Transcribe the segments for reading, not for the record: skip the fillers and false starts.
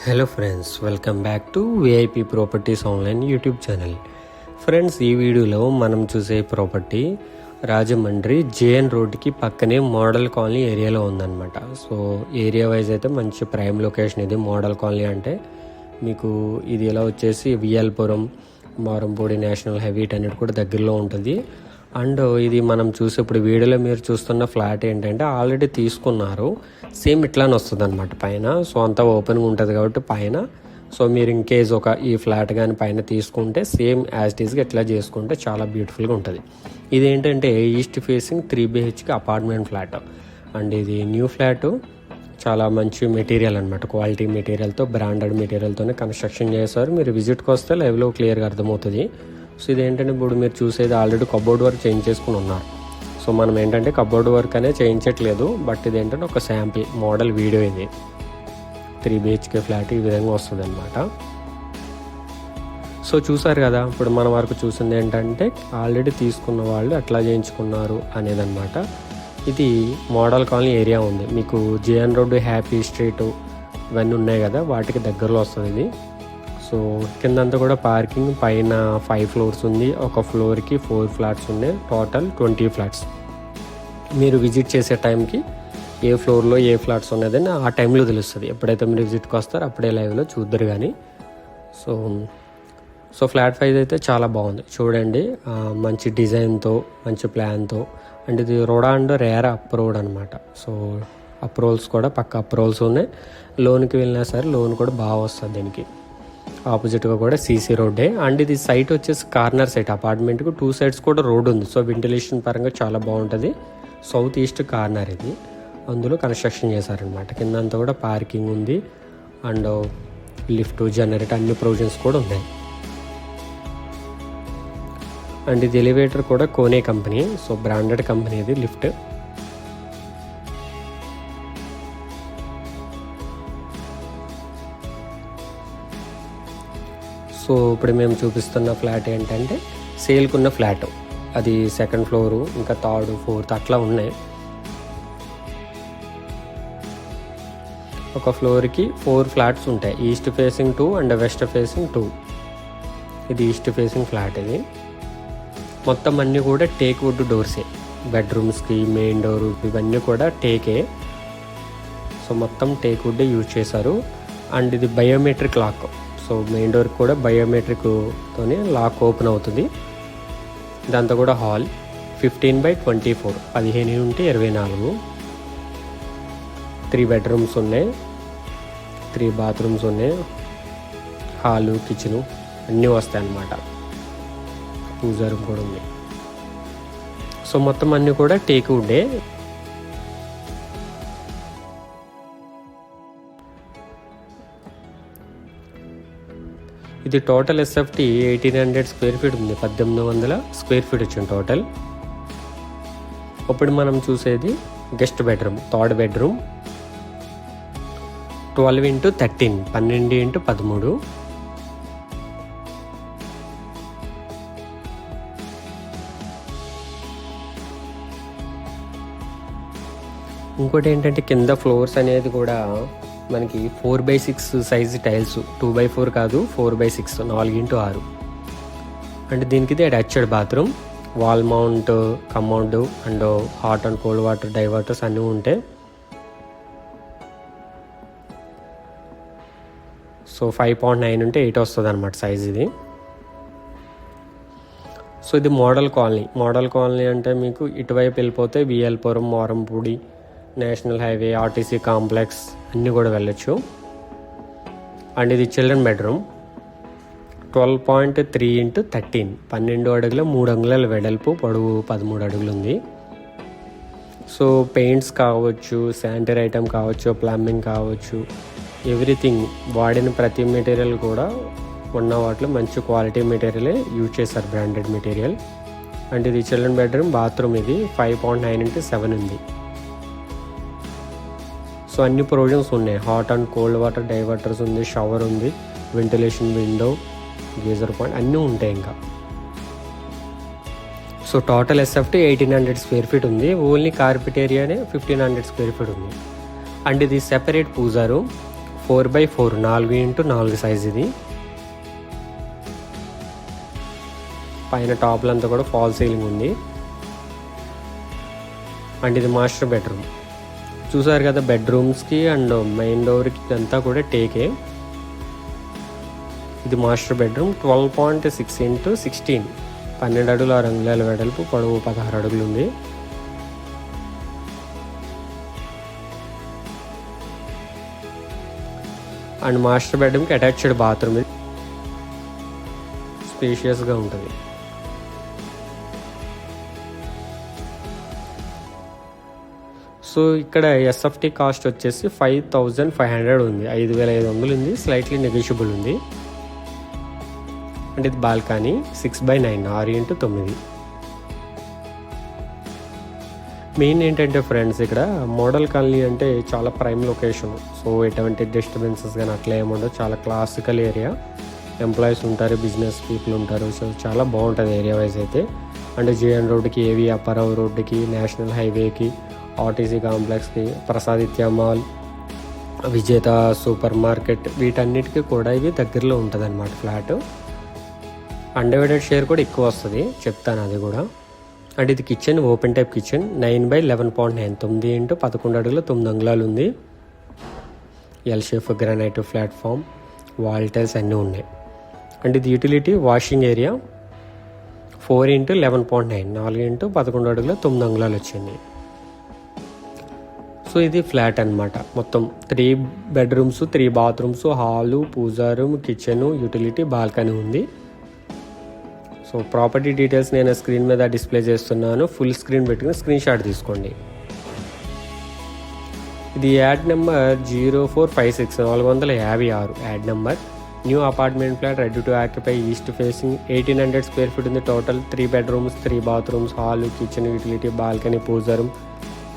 Hello friends, welcome back to VIP properties online YouTube channel. Friends, ఈ వీడియోలో మనం చూసే ప్రాపర్టీ రాజమండ్రి జేఎన్ రోడ్కి పక్కనే మోడల్ కాలనీ ఏరియాలో ఉందన్నమాట. సో ఏరియా వైజ్ అయితే మంచి ప్రైమ్ లొకేషన్. ఇది మోడల్ కాలనీ అంటే మీకు ఇది ఎలా వచ్చేసి విఎల్పురం, మారంపూడి నేషనల్ హైవే అన్నిటి కూడా దగ్గరలో ఉంటుంది. అండ్ ఇది మనం చూసి ఇప్పుడు వీడియోలో మీరు చూస్తున్న ఫ్లాట్ ఏంటంటే ఆల్రెడీ తీసుకున్నారు. సేమ్ ఇట్లానే వస్తుంది అనమాట పైన. సో అంతా ఓపెన్గా ఉంటుంది కాబట్టి పైన సో మీరు ఇన్ కేజ్ ఈ ఫ్లాట్ కానీ పైన తీసుకుంటే సేమ్ యాజ్ ఇట్ ఈస్గా ఎట్లా చేసుకుంటే చాలా బ్యూటిఫుల్గా ఉంటుంది. ఇదేంటంటే east facing 3 BHK apartment flat. And ఇది న్యూ ఫ్లాట్, చాలా మంచి మెటీరియల్ అనమాట. క్వాలిటీ మెటీరియల్తో, బ్రాండెడ్ మెటీరియల్తోనే కన్స్ట్రక్షన్ చేస్తారు. మీరు విజిట్కి వస్తే లైవ్లో క్లియర్గా అర్థమవుతుంది. సో ఇదేంటంటే ఇప్పుడు మీరు చూసేది ఆల్రెడీ కబోర్డ్ వర్క్ చేంజ్ చేసుకుని ఉన్నారు. సో మనం ఏంటంటే కబోర్డ్ వర్క్ అనేది చేయించట్లేదు, బట్ ఇదేంటంటే ఒక శాంపిల్ మోడల్ వీడియో. ఇది 3 BHK ఫ్లాట్ ఈ విధంగా వస్తుంది అనమాట. సో చూసారు కదా, ఇప్పుడు మన వరకు చూసింది ఏంటంటే ఆల్రెడీ తీసుకున్న వాళ్ళు ఎట్లా చేయించుకున్నారు అనేది అనమాట. ఇది మోడల్ కాలనీ ఏరియా ఉంది. మీకు జేఎన్ రోడ్డు, హ్యాపీ స్ట్రీట్ ఇవన్నీ ఉన్నాయి కదా, వాటికి దగ్గరలో వస్తుంది ఇది. సో కిందంతా కూడా పార్కింగ్, పైన 5 ఫ్లోర్స్ ఉంది. ఒక ఫ్లోర్కి 4 ఫ్లాట్స్ ఉన్నాయి. Total 20 flats. మీరు విజిట్ చేసే టైంకి ఏ ఫ్లోర్లో ఏ ఫ్లాట్స్ ఉన్నదని ఆ టైంలో తెలుస్తుంది. ఎప్పుడైతే మీరు విజిట్కి వస్తారో అప్పుడే లైవ్లో చూద్దరు కానీ. సో ఫ్లాట్ ప్రైస్ అయితే చాలా బాగుంది చూడండి. మంచి డిజైన్తో, మంచి ప్లాన్తో. అండ్ ఇది రోడ్ అండ్ రేరా అప్రూవ్డ్ అనమాట. సో అప్రూవల్స్ కూడా పక్క అప్రూవల్స్ ఉన్నాయి. లోన్కి వెళ్ళినా సరే లోన్ కూడా బాగా వస్తుంది. దీనికి ఆపోజిట్గా కూడా సీసీ రోడ్డే. అండ్ ఇది సైట్ వచ్చేసి కార్నర్ సైట్. అపార్ట్మెంట్కు 2 సైడ్స్ కూడా రోడ్ ఉంది. సో వెంటిలేషన్ పరంగా చాలా బాగుంటుంది. సౌత్ ఈస్ట్ కార్నర్ ఇది, అందులో కన్స్ట్రక్షన్ చేశారనమాట. కిందంతా కూడా పార్కింగ్ ఉంది. అండ్ లిఫ్ట్, జనరేటర్ అన్ని ప్రొవిజన్స్ కూడా ఉన్నాయి. అండ్ ఇది ఎలివేటర్ కూడా కోనే కంపెనీ. సో బ్రాండెడ్ కంపెనీ ఇది లిఫ్ట్. సో ఇప్పుడు మేము చూపిస్తున్న ఫ్లాట్ ఏంటంటే సేల్కున్న ఫ్లాట్. అది 2nd ఫ్లోరు, ఇంకా 3rd, 4th అట్లా ఉన్నాయి. ఒక ఫ్లోర్కి 4 ఫ్లాట్స్ ఉంటాయి. East facing 2 and west facing 2. ఇది ఈస్ట్ ఫేసింగ్ ఫ్లాట్. ఇది మొత్తం అన్నీ కూడా టేక్ వుడ్ డోర్సే. బెడ్రూమ్స్కి, మెయిన్ డోర్ ఇవన్నీ కూడా టేకే. సో మొత్తం టేక్ వుడ్ యూజ్ చేశారు. అండ్ ఇది biometric lock. So main door కూడా బయోమెట్రిక్తోనే లాక్ ఓపెన్ అవుతుంది. ఇదంతా కూడా హాల్ 15/24, 15x24. 3 బెడ్రూమ్స్ ఉన్నాయి, 3 బాత్రూమ్స్ ఉన్నాయి. హాలు, కిచెను అన్నీ వస్తాయి అన్నమాట. పూజా రూమ్ కూడా ఉంది. సో మొత్తం అన్నీ కూడా టేక్ వుడ్డే. ఇది టోటల్ ఎస్ఎఫ్టీ 1800 స్క్వేర్ ఫీట్ ఉంది. 1800 స్క్వేర్ ఫీట్ వచ్చింది టోటల్. ఇప్పుడు మనం చూసేది guest bedroom, 3rd bedroom. 12x13, 12x13. ఇంకోటి ఏంటంటే కింద ఫ్లోర్స్ అనేది కూడా మనకి 4/6 సైజు టైల్స్. 2/4 కాదు, 4/6, 4x6. అండ్ దీనికి ఇది attached bathroom, wall mount, commode and hot and cold water diverters అన్నీ ఉంటాయి. సో 5.9 ఉంటే 8 వస్తుంది అనమాట సైజ్ ఇది. సో ఇది మోడల్ కాలనీ. మోడల్ కాలనీ అంటే మీకు ఇటువైపు వెళ్ళిపోతే VL Puram, Morampudi national highway, RTC complex అన్నీ కూడా వెళ్ళొచ్చు. అండ్ ఇది చిల్డ్రన్ బెడ్రూమ్. 12.3x13, 12 అడుగుల 3 అంగుళాల వెడల్పు, పొడవు 13 అడుగులు ఉంది. సో పెయింట్స్ కావచ్చు, శానిటరీ ఐటమ్ కావచ్చు, ప్లంబింగ్ కావచ్చు, ఎవ్రీథింగ్ వాడిన ప్రతి మెటీరియల్ కూడా ఉన్న వాటిలో మంచి క్వాలిటీ మెటీరియలే యూజ్ చేశారు, బ్రాండెడ్ మెటీరియల్. అండ్ ఇది చిల్డ్రన్ బెడ్రూమ్. బాత్రూమ్ ఇది 5.9x7 ఉంది. సో అన్ని ప్రొవిజన్స్ ఉన్నాయి. Hot and cold water diverters ఉంది, షవర్ ఉంది, వెంటిలేషన్, విండో, గీజర్ పాయింట్ అన్నీ ఉంటాయి ఇంకా. So total SFT 1800 square feet ఉంది. ఓన్లీ కార్పెట్ ఏరియానే 1500 స్క్వేర్ ఫీట్ ఉంది. అండ్ ఇది సెపరేట్ పూజా రూమ్. 4x4 4x4 సైజ్ ఇది. పైన టాప్లంతా కూడా ఫాల్ సీలింగ్ ఉంది. అండ్ ఇది మాస్టర్ బెడ్రూమ్. చూసారు కదా, బెడ్రూమ్స్కి అండ్ మెయిన్ డోర్కి ఇదంతా కూడా టేకే. ఇది మాస్టర్ బెడ్రూమ్. 12.6 x 16, 12 అడుగుల 6 అంగుళాల వెడల్పు, పొడవు 16 అడుగులు ఉంది. అండ్ మాస్టర్ బెడ్రూమ్కి అటాచ్డ్ బాత్రూమ్. స్పేషియస్గా ఉంటుంది. సో ఇక్కడ ఎస్ఎఫ్టీ కాస్ట్ వచ్చేసి 5500 ఉంది. 5500 ఉంది. స్లైట్లీ నెగోషియబుల్ ఉంది. అంటే ఇది బాల్కనీ 6x9 6x9. మెయిన్ ఏంటంటే ఫ్రెండ్స్, ఇక్కడ మోడల్ కాలనీ అంటే చాలా ప్రైమ్ లొకేషన్. సో ఎటువంటి డిస్టర్బెన్సెస్ కానీ అట్లా ఏముండదు. చాలా క్లాసికల్ ఏరియా. ఎంప్లాయీస్ ఉంటారు, బిజినెస్ పీపుల్ ఉంటారు. సో చాలా బాగుంటుంది ఏరియా వైజ్ అయితే. అంటే జేఎన్ రోడ్డుకి, ఏవి అప్పారావు రోడ్డుకి, నేషనల్ హైవేకి, ఆర్టీసీ కాంప్లెక్స్కి, ప్రసాదిత్య మాల్, విజేత సూపర్ మార్కెట్, వీటన్నిటికీ కూడా ఇవి దగ్గరలో ఉంటుంది అన్నమాట ఫ్లాట్. అన్డివైడెడ్ షేర్ కూడా ఎక్కువ వస్తుంది, చెప్తాను అది కూడా. అండ్ ఇది kitchen, open type kitchen. 9x11.9 9 x 11 అడుగుల 9 అంగుళాలు ఉంది. L shape granite platform, wall tiles అన్నీ ఉన్నాయి. అండ్ ఇది utility washing area. 4x11.9 4 x 11 అడుగుల 9 అంగుళాలు వచ్చింది. సో ఇది ఫ్లాట్ అనమాట. మొత్తం 3 bedrooms, 3 bathrooms, hall, puja room, kitchen, utility, balcony ఉంది. సో ప్రాపర్టీ డీటెయిల్స్ నేను స్క్రీన్ మీద డిస్ప్లే చేస్తున్నాను. ఫుల్ స్క్రీన్ పెట్టుకుని స్క్రీన్ షాట్ తీసుకోండి. ఇది ad number 0456 456 ad number. New apartment flat, ready to occupy, east facing, 1800 square feet ఉంది total. 3 bedrooms, 3 bathrooms, hall, kitchen, utility, balcony, puja room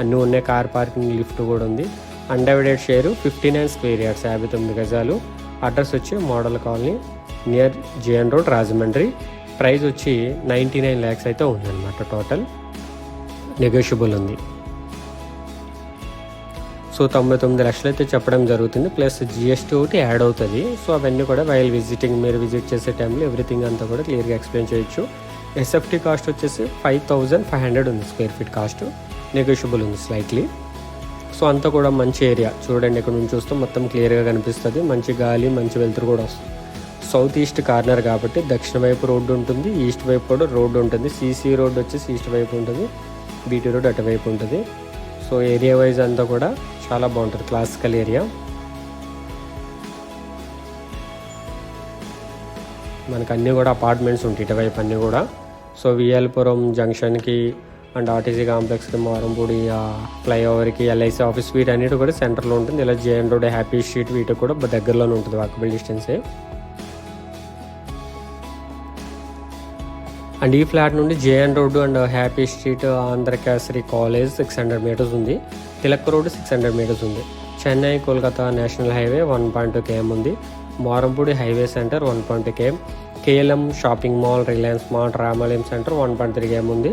అన్నీ ఉన్నాయి. Car parking, lift కూడా ఉంది. అన్డివైడెడ్ షేరు 59 స్క్వేర్ యార్డ్స్ 59 గజాలు. Address వచ్చి model colony near J N road, Rajahmundry. Price వచ్చి 99 lakhs అయితే ఉందన్నమాట. టోటల్ నెగోషియబుల్ ఉంది. సో 99 లక్షలు అయితే చెప్పడం జరుగుతుంది. ప్లస్ జిఎస్టీ ఒకటి యాడ్ అవుతుంది. సో అవన్నీ కూడా వైల్ విజిటింగ్, మీరు విజిట్ చేసే టైంలో ఎవ్రీథింగ్ అంతా కూడా క్లియర్గా ఎక్స్ప్లెయిన్ చేయొచ్చు. ఎస్ఎఫ్టీ కాస్ట్ వచ్చేసి 5500 ఉంది స్క్వేర్ ఫీట్ కాస్ట్. నెగోషియబుల్ ఉంది స్లైట్లీ. సో అంతా కూడా మంచి ఏరియా. చూడండి, ఇక్కడ నుంచి చూస్తే మొత్తం క్లియర్గా కనిపిస్తుంది. మంచి గాలి, మంచి వెలుతురు కూడా వస్తుంది. సౌత్ ఈస్ట్ కార్నర్ కాబట్టి దక్షిణ వైపు రోడ్డు ఉంటుంది, ఈస్ట్ వైపు కూడా రోడ్డు ఉంటుంది. సీసీ రోడ్డు వచ్చేసి ఈస్ట్ వైపు ఉంటుంది, బీటీ రోడ్ అటువైపు ఉంటుంది. సో ఏరియా వైజ్ అంతా కూడా చాలా బాగుంటుంది, క్లాసికల్ ఏరియా. మనకు అన్నీ కూడా అపార్ట్మెంట్స్ ఉంటాయి ఇటువైపు అన్నీ కూడా. సో విఎల్పురం జంక్షన్కి అండ్ ఆర్టీసీ కాంప్లెక్స్కి, మారంపూడి ఫ్లైఓవర్కి, ఎల్ఐసి ఆఫీస్, వీటన్నిటి కూడా సెంటర్లో ఉంటుంది. ఇలా జేఎన్ రోడ్, హ్యాపీ స్ట్రీట్ వీటికి కూడా దగ్గరలోనే ఉంటుంది, వాకబుల్ డిస్టెన్సే. అండ్ ఈ ఫ్లాట్ నుండి JN road and happy street, Andhra Kesari college 600 meters ఉంది. తిలక్ రోడ్డు 600 meters ఉంది. Chennai Kolkata national highway 1.2 km ఉంది. Morampudi highway centre 1.2 km. KLM shopping mall, Reliance mart, Ramalayam centre 1.3 km ఉంది.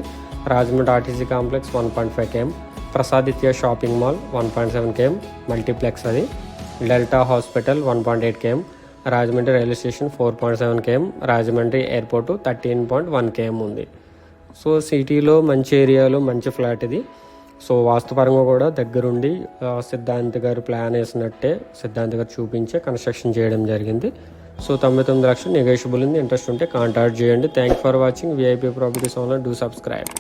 Rajahmundry RTC complex 1.5 km. Prasaditya shopping mall 1.7 km multiplex అది. Delta hospital 1.8 km. Rajahmundry railway station 4.7 km. Rajahmundry airport 13.1 km ఉంది. So సిటీలో మంచి ఏరియాలో మంచి flat ఇది. సో వాస్తుపరంగా కూడా దగ్గరుండి సిద్ధాంత్ గారు ప్లాన్ వేసినట్టే సిద్ధాంత్ గారు చూపించే కన్స్ట్రక్షన్ చేయడం జరిగింది. సో 99 లక్షలు నెగోషియబుల్ ఉంది. ఇంట్రెస్ట్ ఉంటే కాంటాక్ట్ చేయండి. Thank for watching. VIP properties online. Do subscribe.